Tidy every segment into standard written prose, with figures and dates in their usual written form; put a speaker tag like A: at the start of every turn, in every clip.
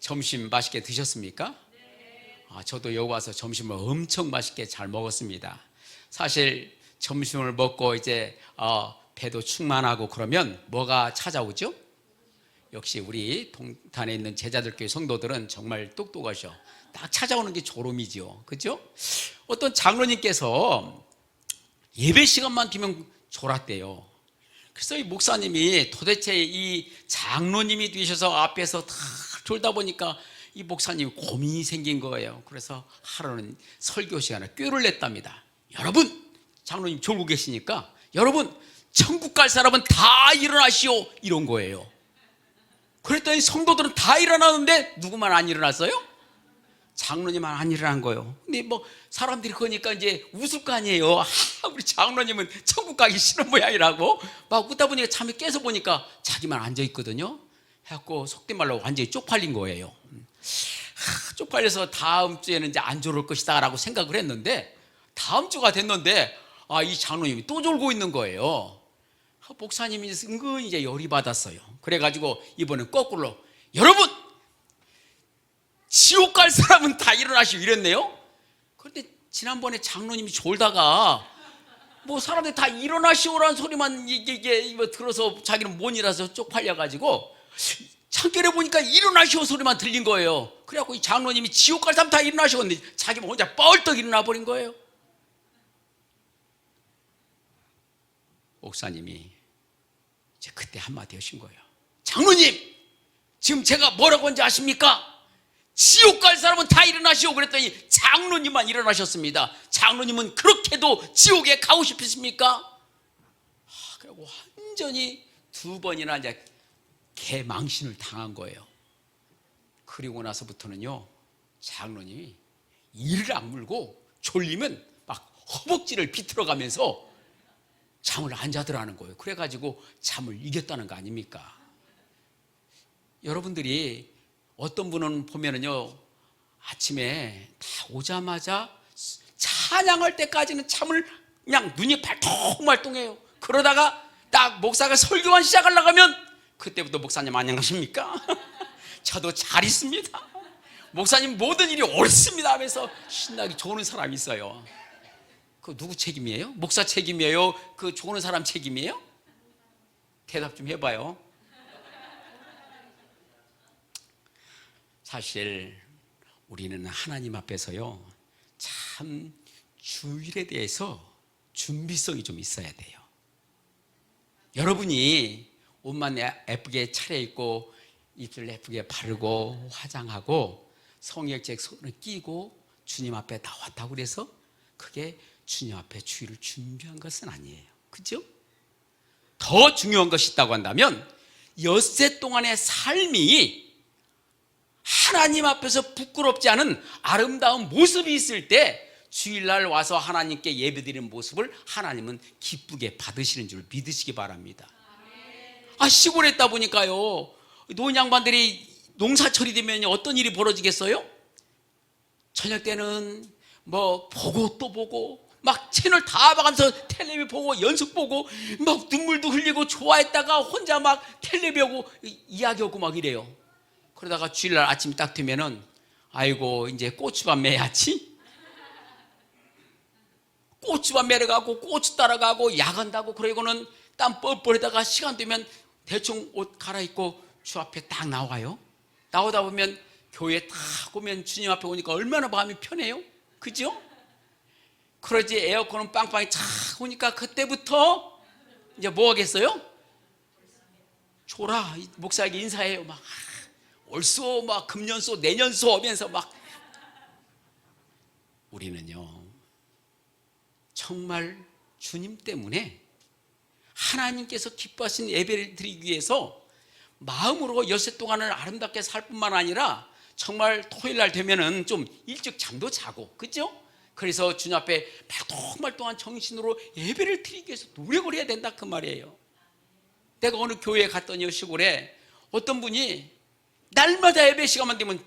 A: 점심 맛있게 드셨습니까? 저도 여기 와서 점심을 엄청 맛있게 잘 먹었습니다. 사실 점심을 먹고 이제 배도 충만하고 그러면 뭐가 찾아오죠? 역시 우리 동탄에 있는 제자들교회 성도들은 정말 똑똑하셔. 딱 찾아오는 게 졸음이죠. 그죠? 어떤 장로님께서 예배 시간만 되면 졸았대요. 그래서 이 목사님이 도대체 이 장로님이 되셔서 앞에서 다 졸다 보니까 이 목사님이 고민이 생긴 거예요. 그래서 하루는 설교 시간에 꾀를 냈답니다. 여러분, 장로님 졸고 계시니까 여러분, 천국 갈 사람은 다 일어나시오, 이런 거예요. 그랬더니 성도들은 다 일어나는데 누구만 안 일어났어요? 장로님만 안 일어난 거예요. 근데 뭐 사람들이 그러니까 이제 웃을 거 아니에요. 우리 장로님은 천국 가기 싫은 모양이라고 막 웃다 보니까 잠이 깨서 보니까 자기만 앉아 있거든요. 해갖고 속된 말로 완전히 쪽팔린 거예요. 쪽팔려서 다음 주에는 이제 안 졸을 것이다 라고 생각을 했는데, 다음 주가 됐는데 이 장로님이 또 졸고 있는 거예요. 목사님이 은근히 이제 열이 받았어요. 그래가지고 이번엔 거꾸로, 여러분, 지옥 갈 사람은 다 일어나시오, 이랬네요. 그런데 지난번에 장로님이 졸다가 뭐 사람들이 다 일어나시오라는 소리만 이게 들어서 자기는 못 일어나서 쪽팔려가지고 창결에 보니까 일어나시오 소리만 들린 거예요. 그래갖고 이 장로님이 지옥 갈 사람 다 일어나시오 했는데 자기만 혼자 뻘떡 일어나 버린 거예요. 목사님이 이제 그때 한마디 하신 거예요. 장로님, 지금 제가 뭐라고 한지 아십니까? 지옥 갈 사람은 다 일어나시오. 그랬더니 장로님만 일어나셨습니다. 장로님은 그렇게도 지옥에 가고 싶으십니까? 그리고 완전히 두 번이나 이제 개망신을 당한 거예요. 그리고 나서부터는요, 장로님이 이를 악물고 졸리면 막 허벅지를 비틀어가면서 잠을 안 자더라는 거예요. 그래가지고 잠을 이겼다는 거 아닙니까? 여러분들이 어떤 분은 보면은요, 아침에 다 오자마자 찬양할 때까지는 잠을 그냥 눈이 발동발동해요. 그러다가 딱 목사가 설교만 시작하려고 하면 그때부터 목사님 안녕하십니까? 저도 잘 있습니다. 목사님 모든 일이 옳습니다 하면서 신나게 조는 사람이 있어요. 그 누구 책임이에요? 목사 책임이에요? 그 조는 사람 책임이에요? 대답 좀 해봐요. 사실 우리는 하나님 앞에서요, 참 주일에 대해서 준비성이 좀 있어야 돼요. 여러분이 옷만 예쁘게 차려입고 입술 예쁘게 바르고 화장하고 성역책 손을 끼고 주님 앞에 나왔다고 그래서 그게 주님 앞에 주일을 준비한 것은 아니에요. 그죠? 더 중요한 것이 있다고 한다면 엿새 동안의 삶이 하나님 앞에서 부끄럽지 않은 아름다운 모습이 있을 때 주일날 와서 하나님께 예배드리는 모습을 하나님은 기쁘게 받으시는 줄 믿으시기 바랍니다. 시골에 있다 보니까요, 노인 양반들이 농사철이 되면 어떤 일이 벌어지겠어요? 저녁 때는 뭐 보고 또 보고 막 채널 다 봐가면서 텔레비 보고 연습 보고 막 눈물도 흘리고 좋아했다가 혼자 막 텔레비 보고 이야기하고 막 이래요. 그러다가 주일날 아침이 딱 되면은 아이고 이제 고추밥 매야지. 고추밥 매러 가고 고추 따라가고 야간다고 그러고는 땀 뻘뻘하다가 시간 되면 대충 옷 갈아입고 주 앞에 딱 나와요. 나오다 보면 교회 딱 오면 주님 앞에 오니까 얼마나 마음이 편해요. 그죠? 그러지 에어컨은 빵빵히 착 오니까 그때부터 이제 뭐 하겠어요? 졸아. 목사에게 인사해요. 막 올소 막 금년소 내년소 하면서 막. 우리는요 정말 주님 때문에 하나님께서 기뻐하신 예배를 드리기 위해서 마음으로 엿새 동안을 아름답게 살 뿐만 아니라 정말 토요일날 되면은 좀 일찍 잠도 자고, 그죠? 그래서 주님 앞에 말똥말똥한 정신으로 예배를 드리기 위해서 노력을 해야 된다, 그 말이에요. 내가 어느 교회에 갔더니 시골에 어떤 분이 날마다 예배 시간만 되면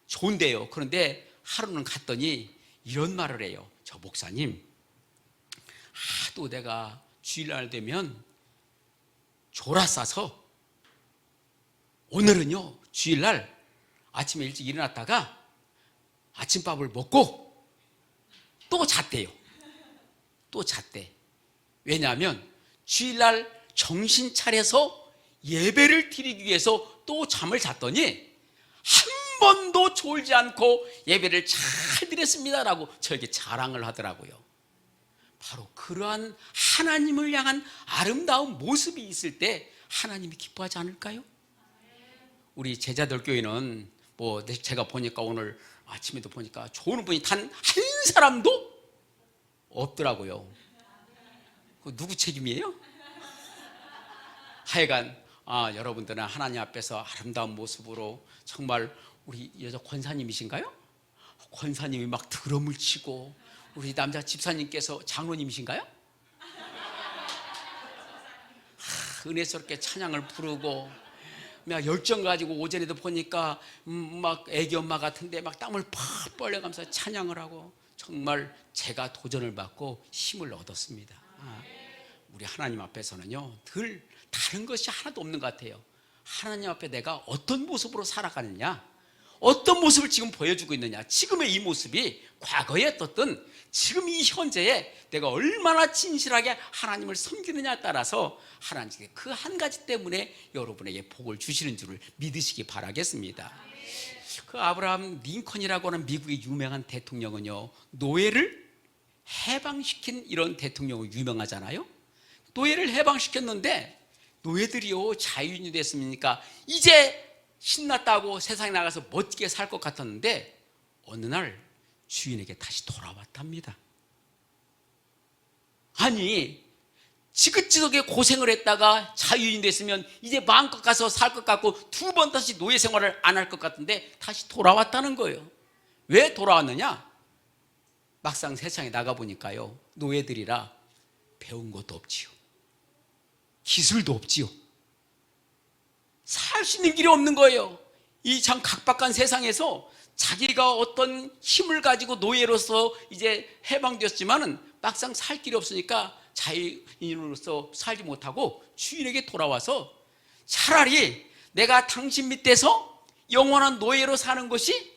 A: 좋은데요. 그런데 하루는 갔더니 이런 말을 해요. 저 목사님, 하도 내가 주일날 되면 졸아 싸서 오늘은요 주일날 아침에 일찍 일어났다가 아침밥을 먹고 또 잤대요. 또 잤대. 왜냐하면 주일날 정신 차려서 예배를 드리기 위해서 또 잠을 잤더니 한 번도 졸지 않고 예배를 잘 드렸습니다라고 저에게 자랑을 하더라고요. 바로 그러한 하나님을 향한 아름다운 모습이 있을 때 하나님이 기뻐하지 않을까요? 우리 제자들 교회는 뭐 제가 보니까 오늘 아침에도 보니까 좋은 분이 단 한 사람도 없더라고요. 그 누구 책임이에요? 하여간 여러분들은 하나님 앞에서 아름다운 모습으로 정말 우리 여자 권사님이신가요? 권사님이 막 드럼을 치고 우리 남자 집사님께서 장로님이신가요? 은혜스럽게 찬양을 부르고 막 열정 가지고 오전에도 보니까 막 애기 엄마 같은데 막 땀을 팍 벌려가면서 찬양을 하고 정말 제가 도전을 받고 힘을 얻었습니다. 우리 하나님 앞에서는요 늘 다른 것이 하나도 없는 것 같아요. 하나님 앞에 내가 어떤 모습으로 살아가느냐, 어떤 모습을 지금 보여주고 있느냐, 지금의 이 모습이 과거에 어떻든 지금 이 현재에 내가 얼마나 진실하게 하나님을 섬기느냐에 따라서 하나님께 그 한 가지 때문에 여러분에게 복을 주시는 줄을 믿으시기 바라겠습니다. 그 아브라함 링컨이라고 하는 미국의 유명한 대통령은요 노예를 해방시킨 이런 대통령으로 유명하잖아요. 노예를 해방시켰는데 노예들이요 자유인이 됐습니까? 이제 신났다고 세상에 나가서 멋지게 살 것 같았는데 어느 날 주인에게 다시 돌아왔답니다. 아니 지긋지긋하게 고생을 했다가 자유인이 됐으면 이제 마음껏 가서 살 것 같고 두 번 다시 노예 생활을 안 할 것 같은데 다시 돌아왔다는 거예요. 왜 돌아왔느냐? 막상 세상에 나가보니까요 노예들이라 배운 것도 없지요, 기술도 없지요, 살 수 있는 길이 없는 거예요. 이 참 각박한 세상에서 자기가 어떤 힘을 가지고 노예로서 이제 해방되었지만은 막상 살 길이 없으니까 자유인으로서 살지 못하고 주인에게 돌아와서 차라리 내가 당신 밑에서 영원한 노예로 사는 것이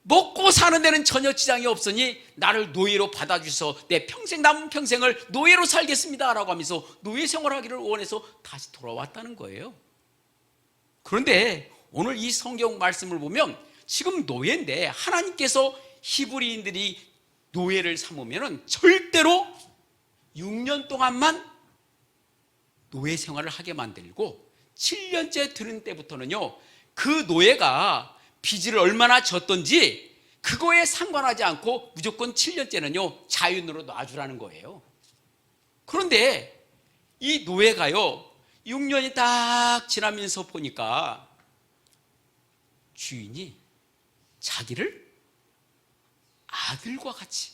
A: 먹고 사는 데는 전혀 지장이 없으니 나를 노예로 받아주셔서 내 평생 남은 평생을 노예로 살겠습니다 라고 하면서 노예 생활하기를 원해서 다시 돌아왔다는 거예요. 그런데 오늘 이 성경 말씀을 보면 지금 노예인데 하나님께서 히브리인들이 노예를 삼으면 절대로 6년 동안만 노예 생활을 하게 만들고 7년째 되는 때부터는요 그 노예가 빚을 얼마나 졌던지 그거에 상관하지 않고 무조건 7년째는요 자유인으로 놔주라는 거예요. 그런데 이 노예가요 6년이 딱 지나면서 보니까 주인이 자기를 아들과 같이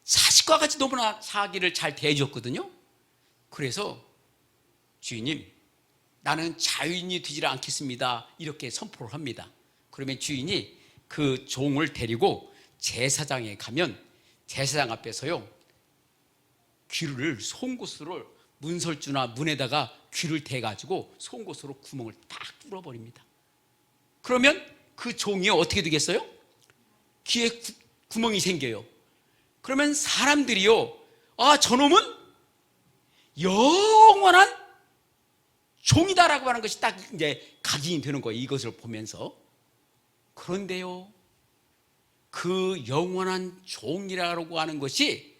A: 자식과 같이 너무나 자기를 잘 대해줬거든요. 그래서 주인님 나는 자유인이 되지 않겠습니다 이렇게 선포를 합니다. 그러면 주인이 그 종을 데리고 제사장에 가면 제사장 앞에서요 귀를 송곳으로 문설주나 문에다가 귀를 대가지고 송곳으로 구멍을 딱 뚫어버립니다. 그러면 그 종이 어떻게 되겠어요? 귀에 구멍이 생겨요. 그러면 사람들이요 저놈은 영원한 종이다라고 하는 것이 딱 이제 각인이 되는 거예요. 이것을 보면서. 그런데요 그 영원한 종이라고 하는 것이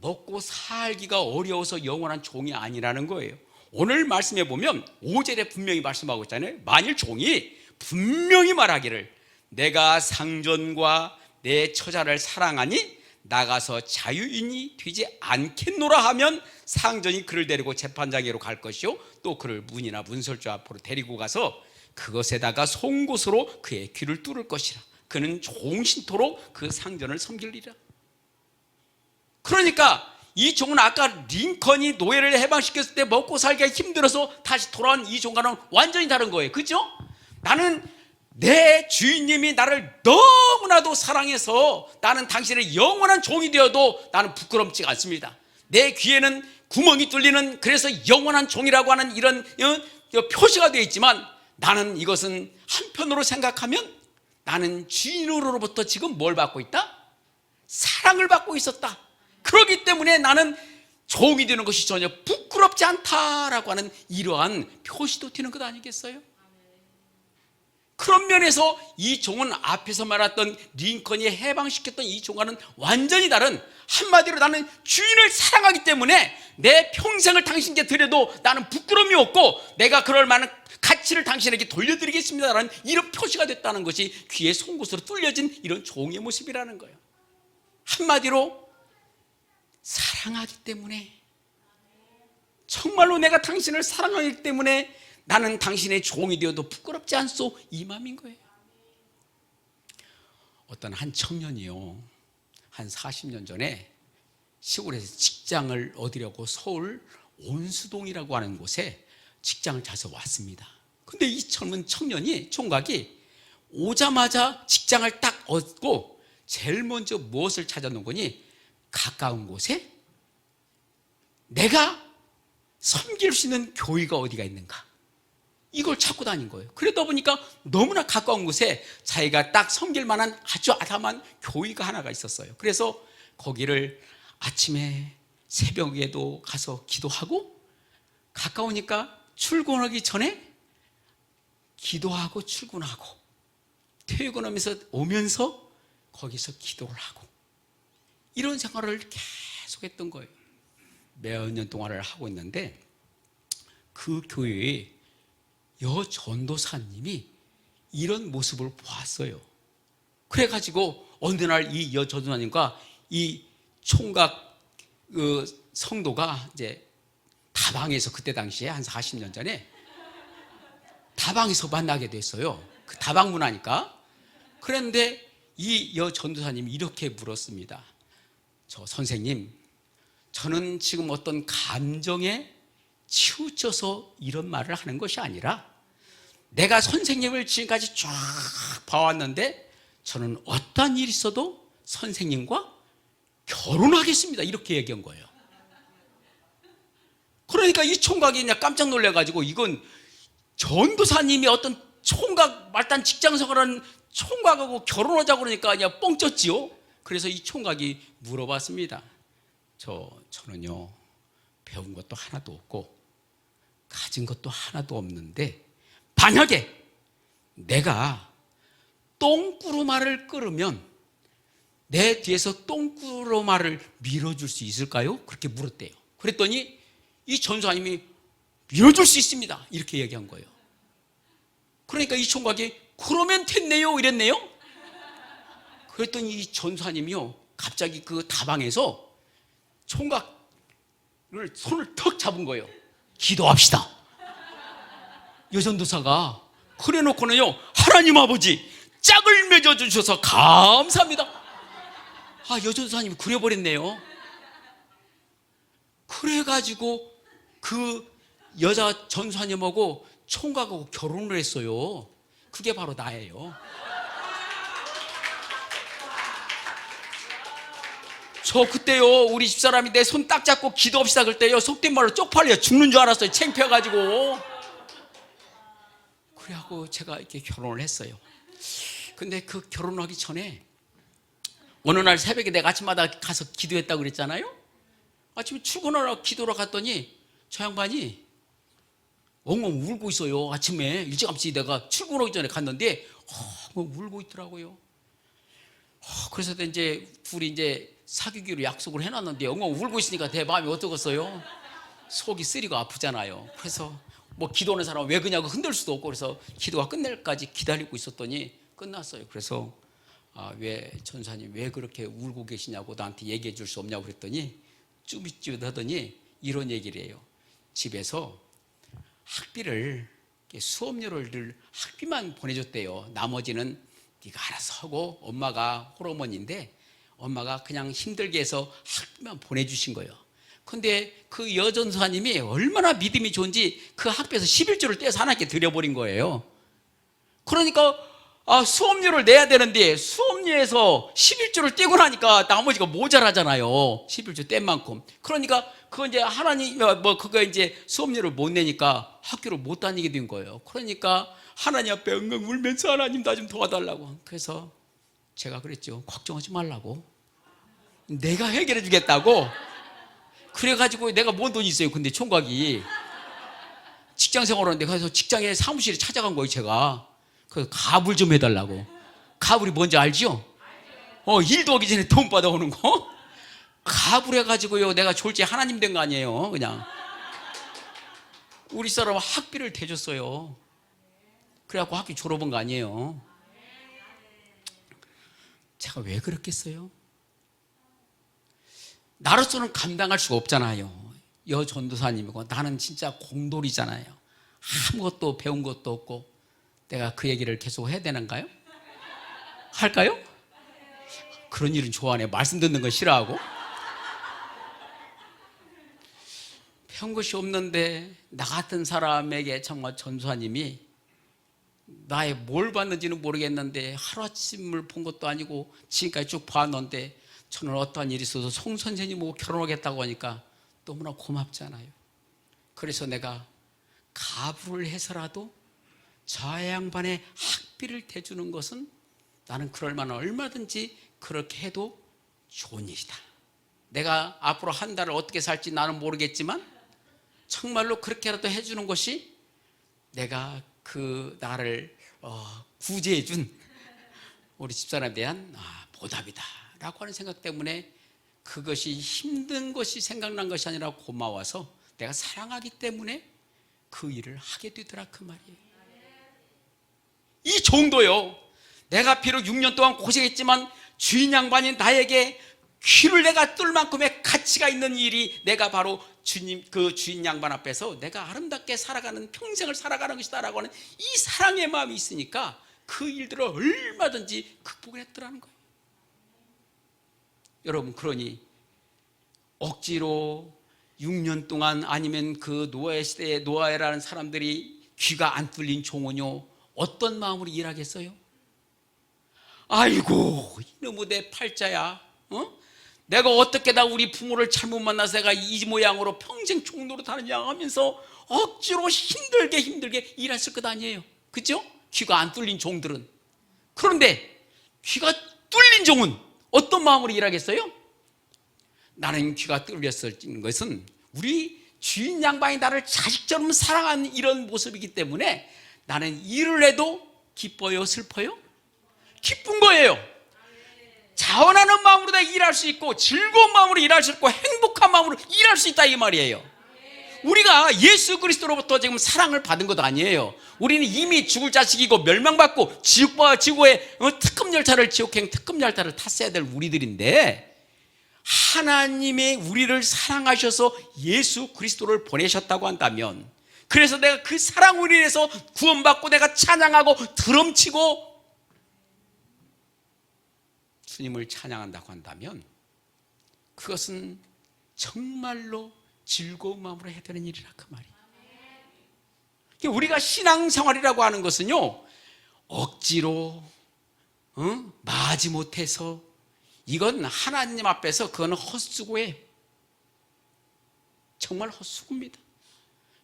A: 먹고 살기가 어려워서 영원한 종이 아니라는 거예요. 오늘 말씀해 보면 5절에 분명히 말씀하고 있잖아요. 만일 종이 분명히 말하기를 내가 상전과 내 처자를 사랑하니 나가서 자유인이 되지 않겠노라 하면 상전이 그를 데리고 재판장에로 갈 것이요 또 그를 문이나 문설주 앞으로 데리고 가서 그것에다가 송곳으로 그의 귀를 뚫을 것이라. 그는 종신토록 그 상전을 섬기리라. 그러니까 이 종은 아까 링컨이 노예를 해방시켰을 때 먹고 살기가 힘들어서 다시 돌아온 이 종과는 완전히 다른 거예요. 그렇죠? 나는 내 주인님이 나를 너무나도 사랑해서 나는 당신의 영원한 종이 되어도 나는 부끄럽지가 않습니다. 내 귀에는 구멍이 뚫리는 그래서 영원한 종이라고 하는 이런 표시가 되어 있지만 나는 이것은 한편으로 생각하면 나는 주인으로부터 지금 뭘 받고 있다? 사랑을 받고 있었다. 그렇기 때문에 나는 종이 되는 것이 전혀 부끄럽지 않다라고 하는 이러한 표시도 되는 것 아니겠어요? 그런 면에서 이 종은 앞에서 말했던 링컨이 해방시켰던 이 종과는 완전히 다른, 한마디로 나는 주인을 사랑하기 때문에 내 평생을 당신께 드려도 나는 부끄러움이 없고 내가 그럴 만한 가치를 당신에게 돌려드리겠습니다라는 이런 표시가 됐다는 것이 귀의 송곳으로 뚫려진 이런 종의 모습이라는 거예요. 한마디로 사랑하기 때문에, 정말로 내가 당신을 사랑하기 때문에 나는 당신의 종이 되어도 부끄럽지 않소, 이 마음인 거예요. 어떤 한 청년이요, 한 40년 전에 시골에서 직장을 얻으려고 서울 온수동이라고 하는 곳에 직장을 찾아서 왔습니다. 근데 이 젊은 청년이, 총각이 오자마자 직장을 딱 얻고 제일 먼저 무엇을 찾아놓은 거니? 가까운 곳에 내가 섬길 수 있는 교회가 어디가 있는가, 이걸 찾고 다닌 거예요. 그러다 보니까 너무나 가까운 곳에 자기가 딱 섬길 만한 아주 아담한 교회가 하나가 있었어요. 그래서 거기를 아침에 새벽에도 가서 기도하고, 가까우니까 출근하기 전에 기도하고 출근하고, 퇴근하면서 오면서 거기서 기도를 하고, 이런 생활을 계속 했던 거예요. 몇 년 동안을 하고 있는데 그 교회에 여전도사님이 이런 모습을 보았어요. 그래가지고 어느 날 이 여전도사님과 이 총각 성도가 이제 다방에서, 그때 당시에 한 40년 전에 다방에서 만나게 됐어요. 그 다방 문화니까. 그런데 이 여전도사님이 이렇게 물었습니다. 저 선생님, 저는 지금 어떤 감정에 치우쳐서 이런 말을 하는 것이 아니라 내가 선생님을 지금까지 쫙 봐왔는데 저는 어떤 일이 있어도 선생님과 결혼하겠습니다, 이렇게 얘기한 거예요. 그러니까 이 총각이 그냥 깜짝 놀라가지고, 이건 전도사님이 어떤 총각, 말단 직장생활하는 총각하고 결혼하자고 그러니까 그냥 뻥 쪘지요. 그래서 이 총각이 물어봤습니다. 저는요, 배운 것도 하나도 없고 가진 것도 하나도 없는데 만약에 내가 똥구르마를 끓으면 내 뒤에서 똥구르마를 밀어줄 수 있을까요? 그렇게 물었대요. 그랬더니 이 전도사님이 밀어줄 수 있습니다, 이렇게 얘기한 거예요. 그러니까 이 총각이 그러면 됐네요, 이랬네요. 그랬더니 이 전도사님이요, 갑자기 그 다방에서 총각을 손을 턱 잡은 거예요. 기도합시다. 여전도사가 그래 놓고는요, 하나님 아버지 짝을 맺어주셔서 감사합니다. 여전도사님이 그래버렸네요. 그래가지고 그 여자 전도사님하고 총각하고 결혼을 했어요. 그게 바로 나예요. 저 그때요, 우리 집사람이 내 손 딱 잡고 기도합시다 그럴 때요, 속된 말로 쪽팔려 죽는 줄 알았어요. 창피해가지고. 그래갖고 제가 이렇게 결혼을 했어요. 근데 그 결혼하기 전에 어느 날 새벽에 내가 아침마다 가서 기도했다고 그랬잖아요. 아침에 출근하러 기도로 갔더니 저 양반이 엉엉 울고 있어요. 아침에 일찌감치 내가 출근하기 전에 갔는데 울고 있더라고요. 그래서 이제 둘이 이제 사귀기로 약속을 해놨는데 엉엉 울고 있으니까 내 마음이 어떠겠어요? 속이 쓰리고 아프잖아요. 그래서 뭐 기도하는 사람은 왜 그냐고 흔들 수도 없고, 그래서 기도가 끝날까지 기다리고 있었더니 끝났어요. 그래서 왜 전사님 왜 그렇게 울고 계시냐고 나한테 얘기해 줄 수 없냐고 그랬더니 쭈밋쭈밋 하더니 이런 얘기를 해요. 집에서 학비를, 수업료를 학비만 보내줬대요. 나머지는 네가 알아서 하고, 엄마가 홀어머니인데 엄마가 그냥 힘들게 해서 학비만 보내주신 거예요. 근데 그 여전사님이 얼마나 믿음이 좋은지 그 학비에서 11조를 떼서 하나님께 드려버린 거예요. 그러니까 수업료를 내야 되는데 수업료에서 11조를 떼고 나니까 나머지가 모자라잖아요. 11조 뗀 만큼. 그러니까 그거 이제 하나님 뭐 그거 이제 수업료를 못 내니까 학교를 못 다니게 된 거예요. 그러니까 하나님 앞에 엉엉 울면서 하나님 나 좀 도와달라고. 그래서 제가 그랬죠. 걱정하지 말라고. 내가 해결해 주겠다고. 그래가지고 내가 뭔 돈이 있어요. 근데 총각이 직장 생활하는데 그래서 직장에 사무실에 찾아간 거예요. 제가 그래서 가불 좀 해달라고. 가불이 뭔지 알죠? 일도 하기 전에 돈 받아오는 거. 가불 해가지고요 내가 졸지 하나님 된 거 아니에요. 그냥 우리 사람 학비를 대줬어요. 그래갖고 학교 졸업한 거 아니에요. 제가 왜 그랬겠어요? 나로서는 감당할 수가 없잖아요. 여전도사님이고 나는 진짜 공돌이잖아요. 아무것도 배운 것도 없고. 내가 그 얘기를 계속 해야 되는가요? 할까요? 그런 일은 좋아하네. 말씀 듣는 건 싫어하고. 배운 것이 없는데 나 같은 사람에게 정말 전도사님이 나의 뭘 봤는지는 모르겠는데 하루아침을 본 것도 아니고 지금까지 쭉 봐왔는데 저는 어떠한 일이 있어서 송 선생님하고 결혼하겠다고 하니까 너무나 고맙잖아요. 그래서 내가 가불을 해서라도 저 양반의 학비를 대주는 것은 나는 그럴 만한 얼마든지 그렇게 해도 좋은 일이다. 내가 앞으로 한 달을 어떻게 살지 나는 모르겠지만 정말로 그렇게라도 해주는 것이 내가 그 나를 구제해 준 우리 집사람에 대한 보답이다 라고 하는 생각 때문에 그것이 힘든 것이 생각난 것이 아니라 고마워서 내가 사랑하기 때문에 그 일을 하게 되더라 그 말이에요. 이 정도요. 내가 비록 6년 동안 고생했지만 주인 양반이 나에게 귀를 내가 뚫을 만큼의 가치가 있는 일이 내가 바로 주님 그 주인 양반 앞에서 내가 아름답게 살아가는 평생을 살아가는 것이다 라고 하는 이 사랑의 마음이 있으니까 그 일들을 얼마든지 극복했더라는 거예요. 여러분 그러니 억지로 6년 동안 아니면 그 노아의 시대에 노아라는 사람들이 귀가 안 뚫린 종은요 어떤 마음으로 일하겠어요? 아이고 이놈의 내 팔자야 내가 어떻게 다 우리 부모를 잘못 만나서 내가 이 모양으로 평생 종로로 다니냐 하면서 억지로 힘들게 일했을 것 아니에요. 그죠? 귀가 안 뚫린 종들은. 그런데 귀가 뚫린 종은 어떤 마음으로 일하겠어요? 나는 귀가 뚫렸을 것은 우리 주인 양반이 나를 자식처럼 사랑하는 이런 모습이기 때문에 나는 일을 해도 기뻐요, 슬퍼요? 기쁜 거예요. 자원하는 마음으로 다 일할 수 있고 즐거운 마음으로 일할 수 있고 행복한 마음으로 일할 수 있다 이 말이에요. 우리가 예수 그리스도로부터 지금 사랑을 받은 것 아니에요. 우리는 이미 죽을 자식이고 멸망받고 지구의 특급 열차를 지옥행 특급 열차를 탔어야 될 우리들인데 하나님이 우리를 사랑하셔서 예수 그리스도를 보내셨다고 한다면 그래서 내가 그 사랑으로 인해서 구원받고 내가 찬양하고 드럼치고 주님을 찬양한다고 한다면 그것은 정말로 즐거운 마음으로 해야 되는 일이라 그 말이에요. 우리가 신앙생활이라고 하는 것은요 억지로 마지못해서 이건 하나님 앞에서 그거는 헛수고예요. 정말 헛수고입니다.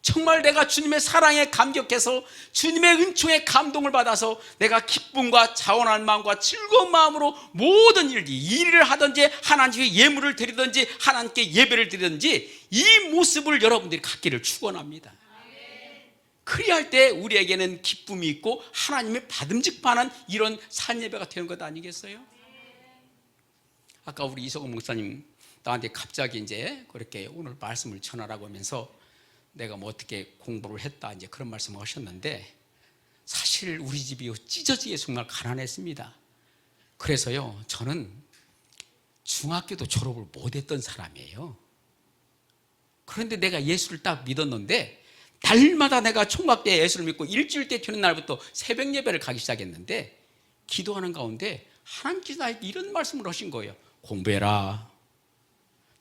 A: 정말 내가 주님의 사랑에 감격해서 주님의 은총에 감동을 받아서 내가 기쁨과 자원한 마음과 즐거운 마음으로 모든 일을 하든지 하나님께 예물을 드리든지 하나님께 예배를 드리든지 이 모습을 여러분들이 갖기를 축원합니다. 그리할 때 우리에게는 기쁨이 있고 하나님의 받음직하는 이런 산예배가 되는 것 아니겠어요? 아까 우리 이석원 목사님 나한테 갑자기 이제 그렇게 오늘 말씀을 전하라고 하면서 내가 뭐 어떻게 공부를 했다 이제 그런 말씀을 하셨는데 사실 우리 집이 찢어지게 정말 가난했습니다. 그래서요 저는 중학교도 졸업을 못했던 사람이에요. 그런데 내가 예수를 딱 믿었는데 날마다 내가 총각 때 예수를 믿고 일주일 때 되는 날부터 새벽 예배를 가기 시작했는데 기도하는 가운데 하나님께서 나에게 이런 말씀을 하신 거예요. 공부해라.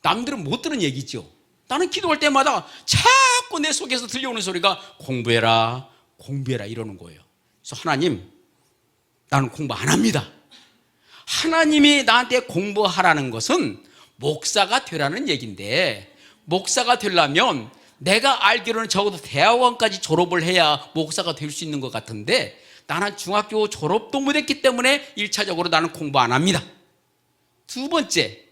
A: 남들은 못 들은 얘기죠. 나는 기도할 때마다 자꾸 내 속에서 들려오는 소리가 공부해라 이러는 거예요. 그래서 하나님 나는 공부 안 합니다. 하나님이 나한테 공부하라는 것은 목사가 되라는 얘기인데 목사가 되려면 내가 알기로는 적어도 대학원까지 졸업을 해야 목사가 될 수 있는 것 같은데 나는 중학교 졸업도 못했기 때문에 1차적으로 나는 공부 안 합니다. 두 번째,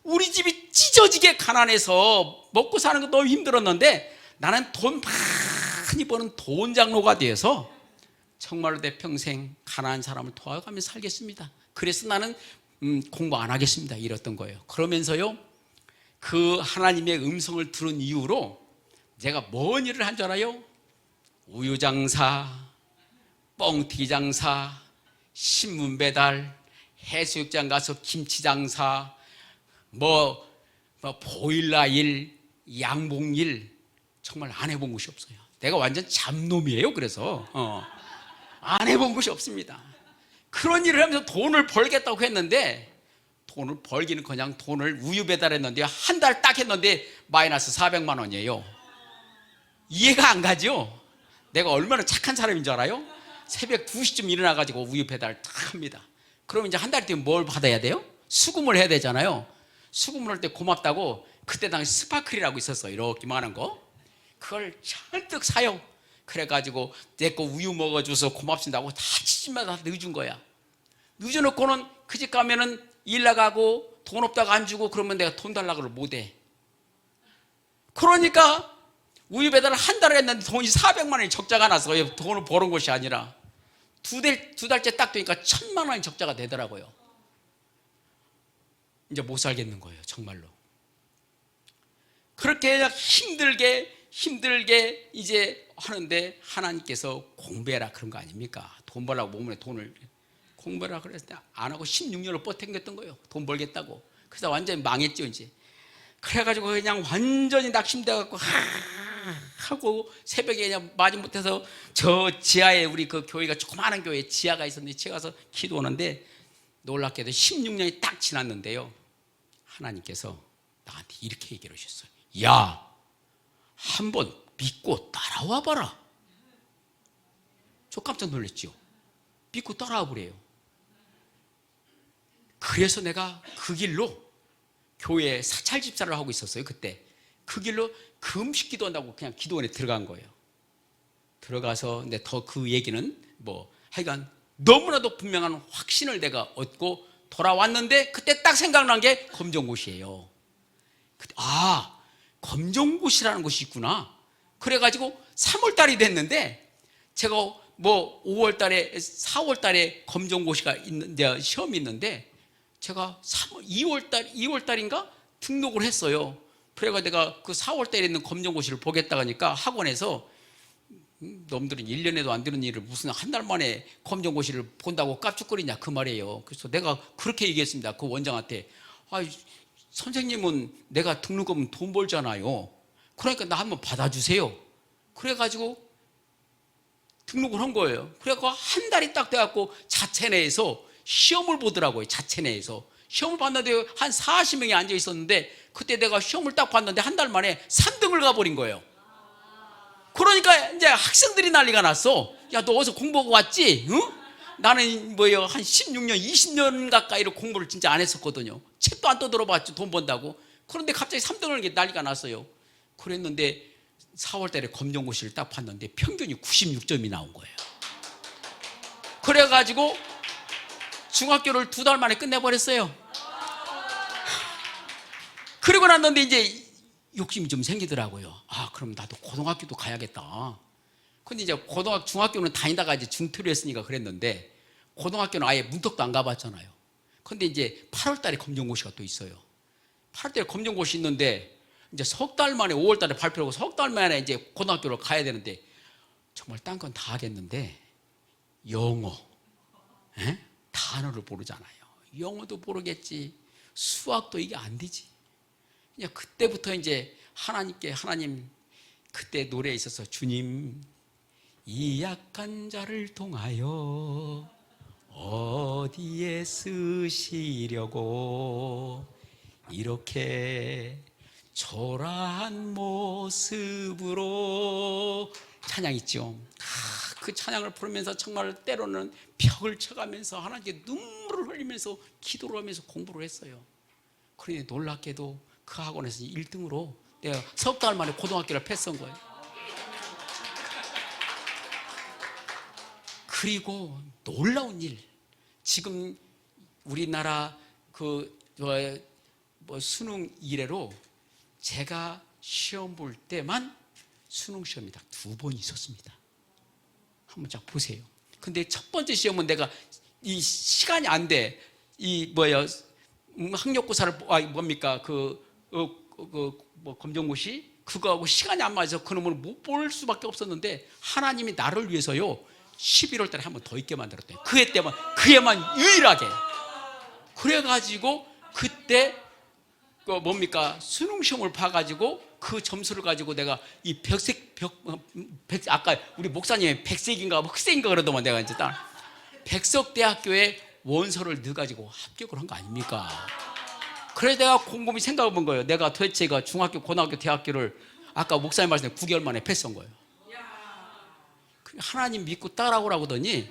A: 우리 집이 찢어지게 가난해서 먹고 사는 거 너무 힘들었는데 나는 돈 많이 버는 돈 장로가 되어서 정말로 내 평생 가난한 사람을 도와가며 살겠습니다. 그래서 나는 공부 안 하겠습니다. 이랬던 거예요. 그러면서요, 그 하나님의 음성을 들은 이후로 제가 뭔 일을 한 줄 알아요? 우유 장사, 뻥튀기 장사, 신문 배달, 해수욕장 가서 김치 장사, 뭐 보일러 일, 양봉 일, 정말 안 해본 것이 없어요. 내가 완전 잡놈이에요. 그래서 안 해본 것이 없습니다. 그런 일을 하면서 돈을 벌겠다고 했는데 돈을 벌기는 그냥 돈을 우유 배달했는데 한 달 딱 했는데 마이너스 400만 원이에요. 이해가 안 가죠? 내가 얼마나 착한 사람인 줄 알아요? 새벽 2시쯤 일어나가지고 우유 배달 딱 합니다. 그럼 이제 한 달 뒤에 뭘 받아야 돼요? 수금을 해야 되잖아요. 수금을 할 때 고맙다고 그때 당시 스파클이라고 있었어. 이렇게만한 거. 그걸 잔뜩 사요. 그래가지고 내 거 우유 먹어줘서 고맙습니다고 다 치집마다 넣어준 거야. 넣어놓고는 그 집 가면은 일 나가고 돈 없다고 안 주고 그러면 내가 돈 달라고 못해. 그러니까 우유 배달을 한 달을 했는데 돈이 400만 원이 적자가 났어요. 돈을 버는 것이 아니라 두 달째 딱 되니까 1000만 원이 적자가 되더라고요. 이제 못 살겠는 거예요. 정말로. 그렇게 힘들게 이제 하는데 하나님께서 공부해라 그런 거 아닙니까? 돈 벌라고 몸에 돈을 공부해라 그랬을 때 안 하고 16년을 버텼던 거예요. 돈 벌겠다고. 그래서 완전히 망했죠 이제. 그래가지고 그냥 완전히 낙심돼갖고 하고 새벽에 그냥 마지못해서 저 지하에 우리 그 교회가 조그마한 교회 지하가 있었는데 지하 가서 기도하는데 놀랍게도 16년이 딱 지났는데요. 하나님께서 나한테 이렇게 얘기를 하셨어요. 야, 한번 믿고 따라와 봐라. 저 깜짝 놀랐죠. 믿고 따라와 보래요. 그래서 내가 그 길로 교회에 사찰 집사를 하고 있었어요. 그때 그 길로 금식 기도한다고 그냥 기도원에 들어간 거예요. 들어가서 근데 더 그 얘기는 뭐 하여간 너무나도 분명한 확신을 내가 얻고 돌아왔는데 그때 딱 생각난 게 검정고시예요. 아, 검정고시라는 것이 있구나. 그래가지고 3월달이 됐는데 제가 뭐 5월달에 4월달에 검정고시가 있는데 시험이 있는데 제가 2월달인가 등록을 했어요. 그래가 내가 그 4월달에 있는 검정고시를 보겠다 하니까 학원에서 놈들은 1년에도 안 되는 일을 무슨 한 달 만에 검정고시를 본다고 깝죽거리냐 그 말이에요. 그래서 내가 그렇게 얘기했습니다. 그 원장한테. 선생님은 내가 등록하면 돈 벌잖아요. 그러니까 나 한번 받아주세요. 그래가지고 등록을 한 거예요. 그래갖고 한 달이 딱 돼갖고 자체 내에서 시험을 보더라고요. 자체 내에서 시험을 봤는데 한 40명이 앉아 있었는데 그때 내가 시험을 딱 봤는데 한 달 만에 3등을 가버린 거예요. 그러니까 이제 학생들이 난리가 났어. 야, 너 어디서 공부하고 왔지? 응? 나는 뭐예요, 한 16년, 20년 가까이로 공부를 진짜 안 했었거든요. 책도 안 떠들어봤죠, 돈 번다고. 그런데 갑자기 3등을 난리가 났어요. 그랬는데 4월달에 검정고시를 딱 봤는데 평균이 96점이 나온 거예요. 그래가지고 중학교를 2달 만에 끝내버렸어요. 그리고 났는데 이제 욕심이 좀 생기더라고요. 아, 그럼 나도 고등학교도 가야겠다. 근데 이제 중학교는 다니다가 이제 중퇴를 했으니까 그랬는데 고등학교는 아예 문턱도 안 가봤잖아요. 근데 이제 8월달에 검정고시가 또 있어요. 8월달에 검정고시 있는데 이제 석 달 만에 5월달에 발표하고 석 달 만에 이제 고등학교를 가야 되는데 정말 딴 건 다 하겠는데 영어, 단어를 모르잖아요. 영어도 모르겠지. 수학도 이게 안 되지. 그냥 그때부터 이제 하나님 그때 노래에 있어서 주님 이 약한 자를 통하여 어디에 쓰시려고 이렇게 초라한 모습으로 찬양 있죠. 그 찬양을 부르면서 정말 때로는 벽을 쳐가면서 하나님께 눈물을 흘리면서 기도를 하면서 공부를 했어요. 그런데 놀랍게도 그 학원에서 1등으로 내가 석 달 만에 고등학교를 패스한 거예요. 그리고 놀라운 일, 지금 우리나라 수능 이래로 제가 시험 볼 때만 수능 시험이 다 2번 있었습니다. 한번 쫙 보세요. 근데 첫 번째 시험은 내가 이 시간이 안 돼. 학력고사를 검정고시 그거하고 시간이 안 맞아서 그놈을 못 볼 수밖에 없었는데 하나님이 나를 위해서요 11월 달에 한 번 더 있게 만들었대요. 그 해만 유일하게. 그래가지고 그때 수능 시험을 봐가지고 그 점수를 가지고 내가 이 아까 우리 목사님이 백색인가 흑색인가 그러더만 내가 이제 백석대학교에 원서를 넣어가지고 합격을 한 거 아닙니까? 그래서 내가 곰곰이 생각해 본 거예요. 내가 도대체 중학교, 고등학교, 대학교를 아까 목사님 말씀에 9개월 만에 패스한 거예요. 하나님 믿고 따라오라고 하더니,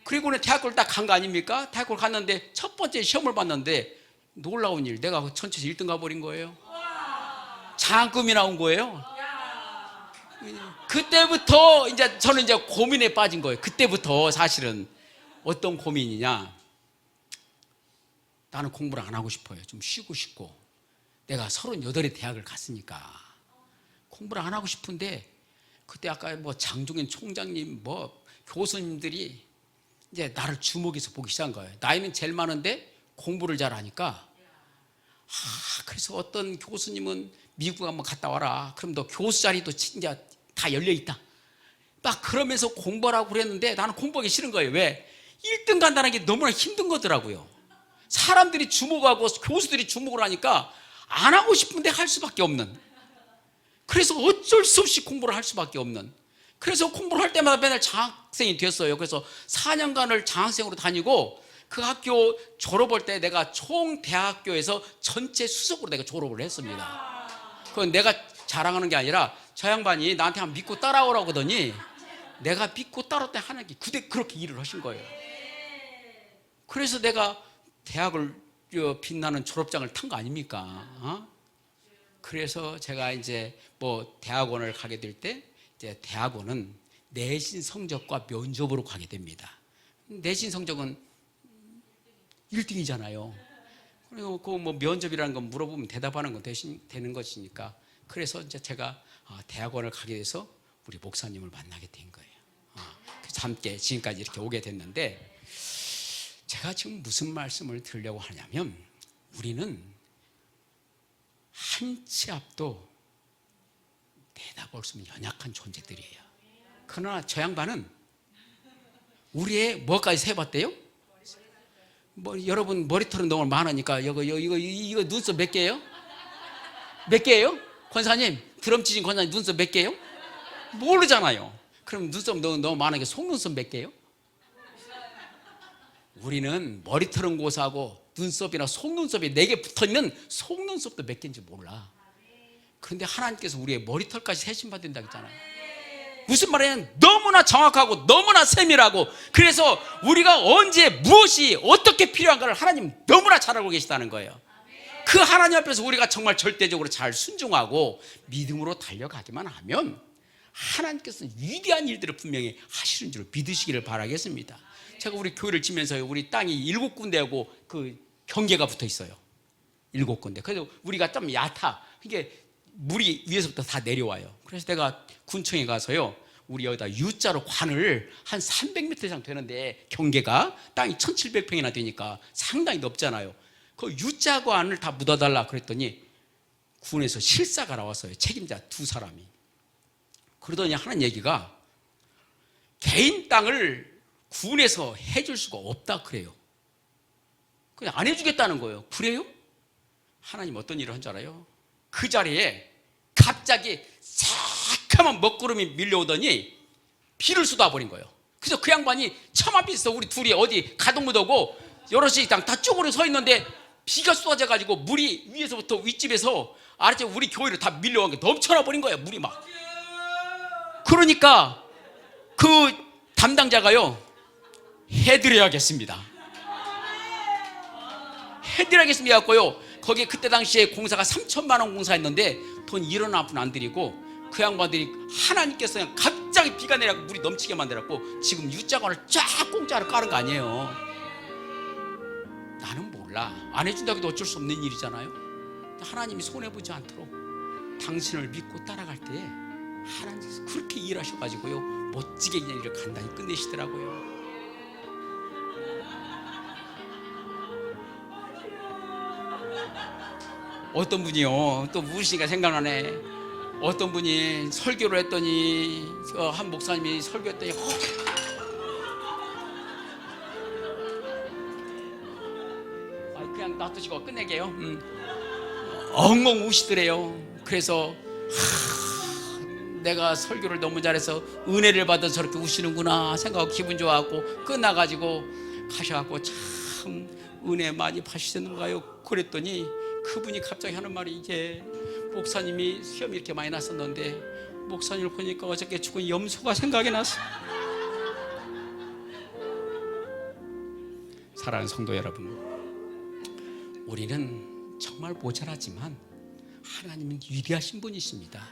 A: 그리고는 대학교를 딱 간 거 아닙니까? 대학교를 갔는데 첫 번째 시험을 봤는데 놀라운 일, 내가 전체에서 1등 가버린 거예요. 장학금이 나온 거예요. 그때부터 저는 고민에 빠진 거예요. 그때부터 사실은 어떤 고민이냐, 나는 공부를 안 하고 싶어요. 좀 쉬고 싶고, 내가 38에 대학을 갔으니까 공부를 안 하고 싶은데, 그때 아까 장종현 총장님 교수님들이 이제 나를 주목해서 보기 시작한 거예요. 나이는 제일 많은데 공부를 잘하니까. 그래서 어떤 교수님은 미국 한번 갔다 와라. 그럼 너 교수 자리도 진짜 다 열려 있다. 막 그러면서 공부하라고 그랬는데 나는 공부하기 싫은 거예요. 왜? 1등 간다는 게 너무나 힘든 거더라고요. 사람들이 주목하고 교수들이 주목을 하니까 안 하고 싶은데 할 수밖에 없는, 그래서 어쩔 수 없이 공부를 할 수밖에 없는, 그래서 공부를 할 때마다 맨날 장학생이 됐어요. 그래서 4년간을 장학생으로 다니고 그 학교 졸업할 때 내가 총 대학교에서 전체 수석으로 내가 졸업을 했습니다. 그건 내가 자랑하는 게 아니라 저 양반이 나한테 한번 믿고 따라오라고 하더니 내가 믿고 따라왔더니 하나님이 그렇게 일을 하신 거예요. 그래서 내가 대학을 빛나는 졸업장을 탄 거 아닙니까? 그래서 제가 이제 대학원을 가게 될 때 이제 대학원은 내신 성적과 면접으로 가게 됩니다. 내신 성적은 1등이잖아요. 그리고 면접이라는 건 물어보면 대답하는 건 되는 것이니까. 그래서 이제 제가 대학원을 가게 돼서 우리 목사님을 만나게 된 거예요. 그래서 함께 지금까지 이렇게 오게 됐는데, 제가 지금 무슨 말씀을 드리려고 하냐면, 우리는 한 치 앞도 내다볼 수 없는 연약한 존재들이에요. 그러나 저 양반은 우리의 뭐까지 세봤대요? 여러분 머리털은 너무 많으니까 이거 눈썹 몇 개예요? 몇 개예요? 권사님, 드럼 치신 권사님 눈썹 몇 개예요? 모르잖아요. 그럼 눈썹 너무 많으니까 속눈썹 몇 개예요? 우리는 머리털은 고사하고 눈썹이나 속눈썹이 4개 붙어있는 속눈썹도 몇 개인지 몰라. 그런데 하나님께서 우리의 머리털까지 세심받는다고 했잖아요. 무슨 말이냐면 너무나 정확하고 너무나 세밀하고, 그래서 우리가 언제 무엇이 어떻게 필요한가를 하나님 너무나 잘 알고 계시다는 거예요. 그 하나님 앞에서 우리가 정말 절대적으로 잘 순종하고 믿음으로 달려가기만 하면 하나님께서 위대한 일들을 분명히 하시는 줄 믿으시기를 바라겠습니다. 제가 우리 교회를 지면서 우리 땅이 7군데하고 그 경계가 붙어 있어요. 7군데. 그래서 우리가 좀 얕아. 이게 물이 위에서부터 다 내려와요. 그래서 내가 군청에 가서요, 우리 여기다 U자로 관을 한 300m 이상 되는데, 경계가 땅이 1700평이나 되니까 상당히 넓잖아요. 그 U자 관을 다 묻어달라 그랬더니 군에서 실사가 나왔어요. 책임자 2사람이. 그러더니 하는 얘기가, 개인 땅을 군에서 해줄 수가 없다 그래요. 그냥 안 해주겠다는 거예요. 그래요? 하나님 어떤 일을 한 줄 알아요? 그 자리에 갑자기 새카만 먹구름이 밀려오더니 비를 쏟아버린 거예요. 그래서 그 양반이 참 앞에 있어. 우리 둘이 어디 가동무도고 여럿이 다 쪼그려 서 있는데 비가 쏟아져가지고 물이 위에서부터 윗집에서 아래쪽 우리 교회로 다 밀려온 게 넘쳐나 버린 거예요. 물이 막. 그러니까 그 담당자가요, 해드려야겠습니다. 해드려야겠습니다. 고요. 거기에 그때 당시에 공사가 3천만 원 공사했는데 그건 이런 아픈 안 드리고 그 양반들이 하나님께서 그냥 갑자기 비가 내려고 물이 넘치게 만들었고 지금 U자관을 쫙 공짜로 깔은 거 아니에요. 나는 몰라. 안 해준다고 해도 어쩔 수 없는 일이잖아요. 하나님이 손해보지 않도록 당신을 믿고 따라갈 때에 하나님께서 그렇게 일하셔가지고요 멋지게 그냥 일을 간단히 끝내시더라고요. 어떤 분이요 또 무엇이가 생각나네. 어떤 분이 설교를 했더니 한 목사님이 설교했더니 그냥 놔두시고 끝내게요. 엉엉 우시더래요. 그래서 내가 설교를 너무 잘해서 은혜를 받아서 저렇게 우시는구나 생각하고 기분 좋아하고 끝나가지고 가셔갖고 참 은혜 많이 받으셨는가요? 그랬더니 그분이 갑자기 하는 말이 이게 목사님이 시험이 이렇게 많이 났었는데 목사님을 보니까 어저께 죽은 염소가 생각이 났어. 사랑하는 성도 여러분, 우리는 정말 모자라지만 하나님은 위대하신 분이십니다.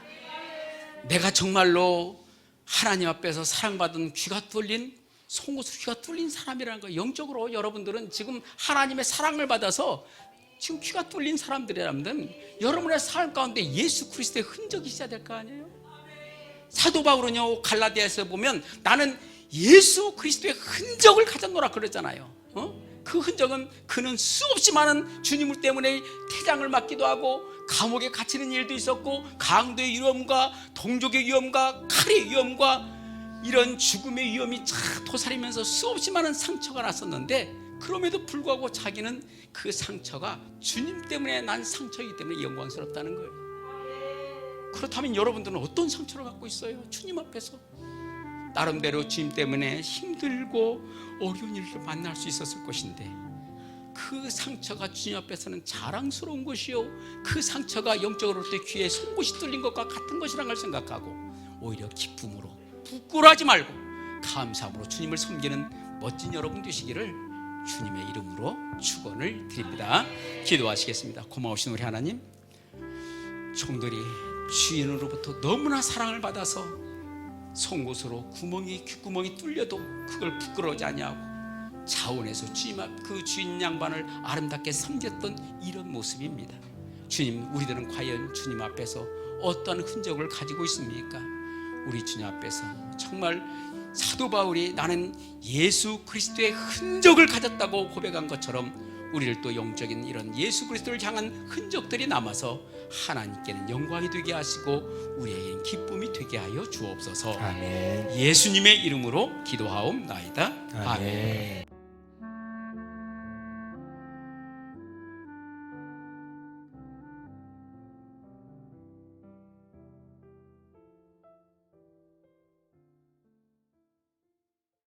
A: 내가 정말로 하나님 앞에서 사랑받은 귀가 뚫린 송곳으로 귀가 뚫린 사람이라는 거, 영적으로 여러분들은 지금 하나님의 사랑을 받아서 지금 귀가 뚫린 사람들이라면 여러분의 삶 가운데 예수 그리스도의 흔적이 있어야 될 거 아니에요? 사도 바울은요 갈라디아에서 보면 나는 예수 그리스도의 흔적을 가졌노라 그러잖아요. 그 흔적은 그는 수없이 많은 주님을 때문에 태장을 맞기도 하고 감옥에 갇히는 일도 있었고 강도의 위험과 동족의 위험과 칼의 위험과 이런 죽음의 위험이 쫙 도사리면서 수없이 많은 상처가 났었는데 그럼에도 불구하고 자기는 그 상처가 주님 때문에 난 상처이기 때문에 영광스럽다는 거예요. 그렇다면 여러분들은 어떤 상처를 갖고 있어요? 주님 앞에서 나름대로 주님 때문에 힘들고 어려운 일을 만날 수 있었을 것인데 그 상처가 주님 앞에서는 자랑스러운 것이요 그 상처가 영적으로 때 귀에 송곳이 뚫린 것과 같은 것이란 걸 생각하고 오히려 기쁨으로 부끄러워하지 말고 감사함으로 주님을 섬기는 멋진 여러분 되시기를 주님의 이름으로 축원을 드립니다. 기도하시겠습니다. 고마우신 우리 하나님, 종들이 주인으로부터 너무나 사랑을 받아서 송곳으로 귓구멍이 뚫려도 그걸 부끄러워하지 아니하고 자원해서 주님 앞 그 주인 양반을 아름답게 섬겼던 이런 모습입니다. 주님, 우리들은 과연 주님 앞에서 어떤 흔적을 가지고 있습니까? 우리 주님 앞에서 정말 사도 바울이 나는 예수 그리스도의 흔적을 가졌다고 고백한 것처럼 우리를 또 영적인 이런 예수 그리스도를 향한 흔적들이 남아서 하나님께는 영광이 되게 하시고 우리에게는 기쁨이 되게 하여 주옵소서.
B: 아멘.
A: 예수님의 이름으로 기도하옵나이다.
B: 아멘.